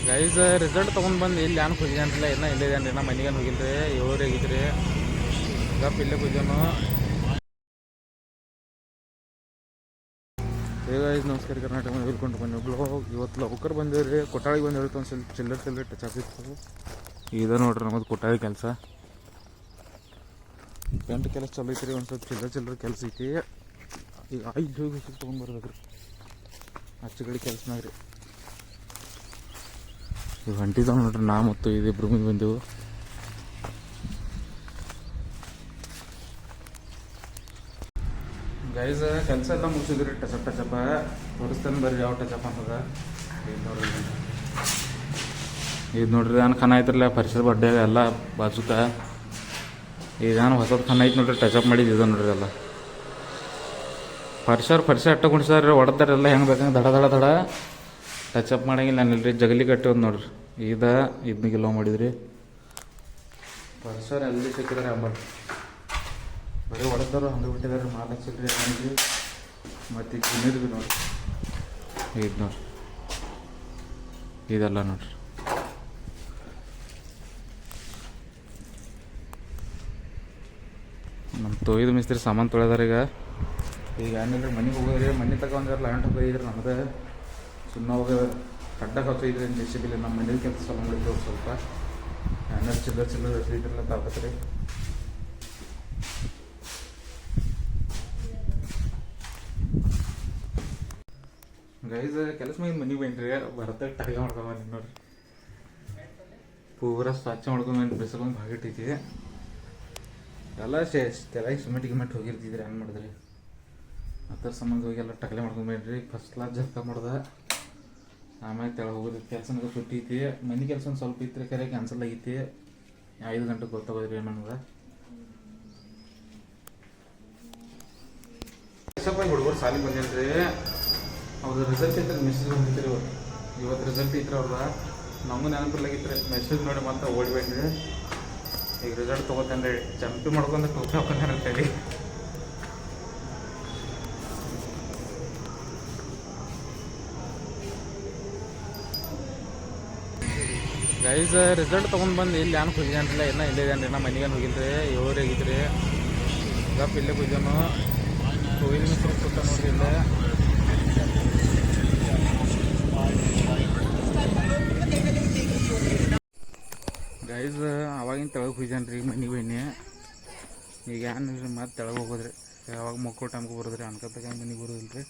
Guys result ತೊಗೊಂಡು ಬಂದು ಇಲ್ಲಿ ಏನು ಹೋಗಿದ್ದಾನ್ರಿಲ್ಲ ಇನ್ನೂ ಇಲ್ಲಿದ್ದಾನ್ರಿ ನಮ್ಮ ಮನೆಗೇನು ಹೋಗಿಲ್ರಿ ಏಳೂರು ಆಗಿದ್ರಿ ಗಪ್ ಇಲ್ಲೇ ಹೋಗ್ಯಾನು. ಗೈಸ್ ನಮಸ್ಕಾರ ಕರ್ನಾಟಕ ವೆಲ್ಕೊಂಡು ಬನ್ನಿ ಬ್ಲಾಗ್. ಇವತ್ತು ಲೌಕರ್ ಬಂದೇವ್ರಿ, ಕೊಟ್ಟಾಳಿಗೆ ಬಂದೇವ್ರಿ. ಒಂದು ಸ್ವಲ್ಪ ಚಿಲ್ಲರ್ ಟಚ್ ಆಗ್ತಿತ್ತು. ಇದೆ ನೋಡ್ರಿ ನಮ್ಮದು ಕೊಟ್ಟಾಳಿ ಕೆಲಸ, ಪೇಂಟ್ ಕೆಲಸ ಚಲೋ ಐತ್ರಿ. ಒಂದು ಸ್ವಲ್ಪ ಚಿಲ್ಲರ್ ಕೆಲಸ ಐತಿ. ಈಗ 5 ಹೋಗಿ ತೊಗೊಂಡ್ಬರ್ಬೇಕ್ರಿ ಆಚೆಗಡೆ ಕೆಲಸನಾಗ ರೀ. ಈಗ ಹೊಂಟಿದ್ದಾವೆ ನೋಡ್ರಿ, ನಾ ಮತ್ತು ಇದಿಬ್ರು ಮುಂದೆ ಬಂದೆವು. ಗೈಸ್ ಕೆಲಸ ಎಲ್ಲ ಮುಗಿಸಿದ್ರಿ, ಟಚಪ್ ತೋರಿಸ್ತಾನೆ ಬರ್ರಿ ಯಾವ ಟಚಪ್ ಅಂತದ. ಇದು ನೋಡ್ರಿ ನಾನು ಖಾನ ಐತ್ರಲ್ಲ ಪರಿಸರ ಬಡ್ಡೆ ಎಲ್ಲ ಬಾಜುಕ. ಇದೇನು ಹೊಸದು ಖಾನ ಐತೆ ನೋಡ್ರಿ, ಟಚಪ್ ಮಾಡಿದ್ದು ಇದು ನೋಡ್ರಿ. ಎಲ್ಲ ಪರಿಸರ ಅಟ್ಟ ಕುಣಿಸ್ರಿ, ಹೊಡೆದಾರೆಲ್ಲ ಹೆಂಗೆ ಬೇಕಂಗೆ ದಡ ಟಚಪ್ ಮಾಡಂಗಿಲ್ಲ. ನಾನಿಲ್ರಿ ಜಗಲಿ ಕಟ್ಟಿ ಒಂದು ನೋಡ್ರಿ, ಇದನ್ನಿಗೆಲ್ಲ ಮಾಡಿದ್ರಿ. ಪರಿಸರ ಎಲ್ಲಿ ಸಿಕ್ಕಿದಾರೆ ಅಂಬಲ್ ಬರೀ ಹೊಡೆದಾರು ಹಂಗೆ ಬಿಟ್ಟಿದ್ದಾರೆ. ಮಾಲ್ ಹಚ್ಚಿಲ್ರಿ ಹಂಗೆ. ಮತ್ತು ಈಗ ತಿನ್ನಿದ್ವಿ ನೋಡ್ರಿ, ಇದು ನೋಡ್ರಿ ಇದೆಲ್ಲ ನೋಡ್ರಿ. ನಮ್ಮ ತೊಯ್ದು ಮಿಸ್ತ್ರಿ ಸಾಮಾನು ತೊಳೆದಾರ. ಈಗ ಏನಿಲ್ಲ ಮನೆಗೆ ಹೋಗೋದ್ರಿ, ಮನೆ ತಗೊಂಡ್ರೆ ಲ್ಯಾಂಡ್ ಹೋಗಿದ್ರಿ. ನಮ್ಮದು ಸುಮ್ಮನೆ ಹೋಗಿ ಕಡ್ಡ ಹೊತ್ತಿದ್ರಿ ಜೆಸಿಬಿಲಿ. ನಮ್ಮ ಮನೇಲಿ ಕೆಲಸ ಸ್ವಲ್ಪ ಮಾಡಿದ್ರು ಸ್ವಲ್ಪ ಏನಾರು ಚಿಲ್ಲರ್ ಇದ್ರಲ್ಲ ತಾಕತ್ರಿ. ಗೈಸ್ ಕೆಲಸ ಮಾಡಿ ಮನೆಗೆ ಬನ್ನಿರಿ, ಬರತ್ತೆ ಟಗ ಮಾಡ್ಕೊಂಬ ನೋಡ್ರಿ. ಪೂರ ಸ್ವಚ್ಛ ಮಾಡ್ಕೊಂಡು ಬಿಸಿಲೊಂದು ಭಾಗಿಟ್ಟೈತಿ. ಎಲ್ಲ ತೆಲಾಗಿ ಸಿಮೆಂಟ್ ಹೋಗಿರ್ತಿದ್ರಿ, ಹೆಂಗೆ ಮಾಡಿದ್ರಿ ಅದ್ರ ಸಂಬಂಧ ಹೋಗಿ ಎಲ್ಲ ಟಕಲೆ ಮಾಡ್ಕೊಂಡ್ಬೇಡ್ರಿ. ಫಸ್ಟ್ ಕ್ಲಾಸ್ ಜರ್ಕ ಮಾಡ್ದೆ, ಆಮ್ಯಾಗ ತೆಳಗೆ ಹೋಗೋದು. ಕೆಲಸನಾಗ ಸುಟ್ಟಿ ಐತಿ. ಮನೆ ಕೆಲಸ ಒಂದು ಸ್ವಲ್ಪ ಇತ್ತು ಕರೆ ಕ್ಯಾನ್ಸಲ್ ಆಗೈತಿ. 5 ಗಂಟೆಗೆ ಗೊತ್ತಾಗೋದ್ರಿ ನನಗೆ. ಸ್ವಲ್ಪ ಹುಡುಗರು ಸಾಲಿಗೆ ಬಂದಿಲ್ರಿ, ಅವ್ರದ್ದು ರಿಸಲ್ಟ್ ಐತ್ರಿ. ಮೆಸೇಜ್ ಬಂದಿತ್ತು ಇವತ್ತು ರಿಸಲ್ಟ್ ಐತ್ರಿ ಅವ್ರದ. ನಮಗೂ ನೆನಪಿರ್ಲಾಗಿತ್ತು ರೀ. ಮೆಸೇಜ್ ನೋಡಿ ಮತ್ತೆ ಓಡ್ಬೇಡ್ರಿ. ಈಗ ರಿಸಲ್ಟ್ ತೊಗೋತೇನೆ ರೀ, ಜಂಪಿ ಮಾಡ್ಕೊಂಡು ಟೋಪಿ ಹಾಕೊಂಡೇನೆ ಅಂತೇಳಿ. ಗೈಸ್ ರಿಸಲ್ಟ್ ತೊಗೊಂಡು ಬಂದು ಇಲ್ಲಿ ಏನು ಹೋಗಿದ್ದಾನ್ರಿಲ್ಲ ಇನ್ನೂ ಇಲ್ಲಿದ್ದಾನ್ರಿ ನಮ್ಮ ಮನೆಗೇನು ಹೋಗಿಲ್ರಿ. ಏಳೂರು ಆಗಿದ್ರಿ ಗಪ್ ಇಲ್ಲೇ ಹೋಗ್ಯಾನು. ಕೊಯ್ದು ಮಿಸ್ತ್ರಿ ಕೂತ ನೋಡ್ರಿ ಇಲ್ಲೇ. ಗೈಸ್ ಅವಾಗಿನ ತೆಳಗೆ ಹೋಗಿದ್ದಾನ್ರಿ, ಮನೆಗೆ ಬನ್ನಿ. ಈಗ ಏನಿಲ್ರಿ ಮತ್ತೆ ತೆಳಗೆ ಹೋಗೋದ್ರಿ. ಯಾವಾಗ ಮಕ್ಕಳು ಟೈಮ್ಗೆ ಬರೋದ್ರಿ, ಅನ್ಕತ್ತಾಗ ಮನೆಗೆ ಬರೋದಿಲ್ಲ ರೀ.